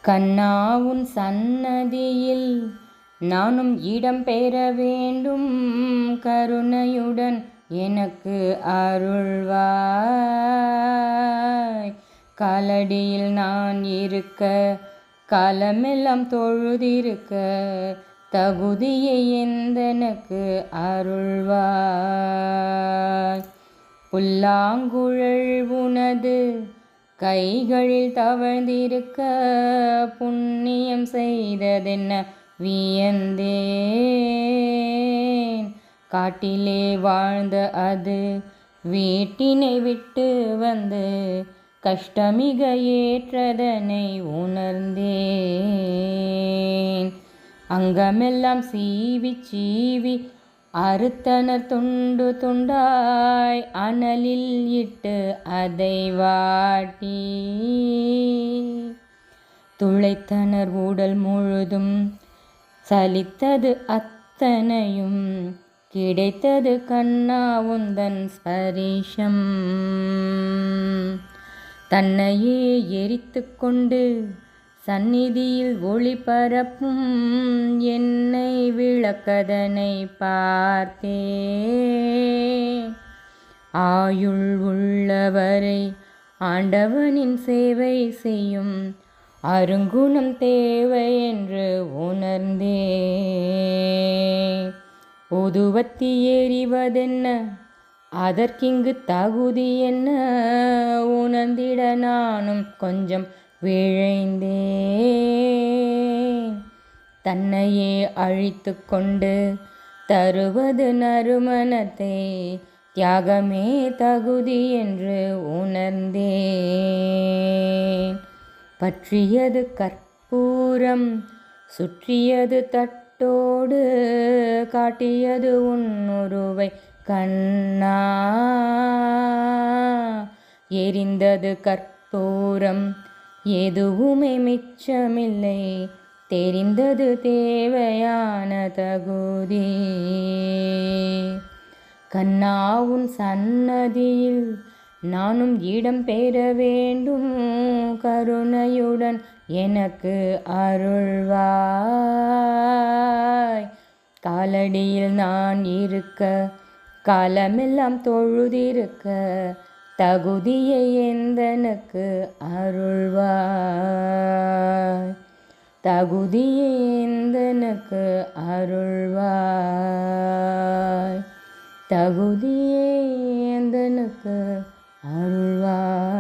கண்ணா உன் சன்னதியில் நானும் இடம் பெற வேண்டும், கருணையுடன் எனக்கு அருள்வாய். காலடியில் நான் இருக்க, காலமெல்லாம் தொழுதிருக்க, தகுதியை எந்தனுக்கு அருள்வாய். புல்லாங்குழல் உனது கைகளில் தவழ்ந்திருக்க, புண்ணியம் செய்ததென்ன வியந்தேன். காட்டிலே வாழ்ந்த அது வீட்டினை விட்டு வந்து, கஷ்டமிக ஏற்றதனை உணர்ந்தேன். அங்கமெல்லாம் சீவி சீவி அறுத்தனர் துண்டு துண்டாய், அனலில் இட்டு அதை வாட்டி துளைத்தனர் உடல் முழுதும். சலித்தது அத்தனையும், கிடைத்தது கண்ணா உந்தன் ஸ்பரிசம். தன்னையே எரித்து கொண்டு சந்நிதியில் ஒளி பரப்பும் என்னை விளக்கதனை பார்த்தேன். ஆயுள் உள்ளவரை ஆண்டவனின் சேவை செய்யும் அருங்குணம் தேவை என்று உணர்ந்தேன். உதுவத்தி எறிவதென்ன, அதற்கிங்கு தகுதி என்ன, உணர்ந்திட நானும் கொஞ்சம் விழைந்தேன். தன்னையே அழித்து கொண்டு தருவது நறுமணத்தை, தியாகமே தகுதி என்று உணர்ந்தேன். பற்றியது கற்பூரம், சுற்றியது தட்டோடு, காட்டியது உன்னுருவை கண்ணா. எரிந்தது கற்பூரம், எதுவுமே மிச்சமில்லை, தெரிந்தது தேவையான தகுதி. கண்ணா உன் சன்னதியில் நானும் இடம் பெற வேண்டும், கருணையுடன் எனக்கு அருள்வாய். காலடியில் நான் இருக்க, காலமெல்லாம் தொழுதிருக்க, தகுதியை எந்தனுக்கு அருள்வாய். தகுதியை எந்தனுக்கு அருள்வாய். தகுதியை எந்தனுக்கு அருள்வாய்.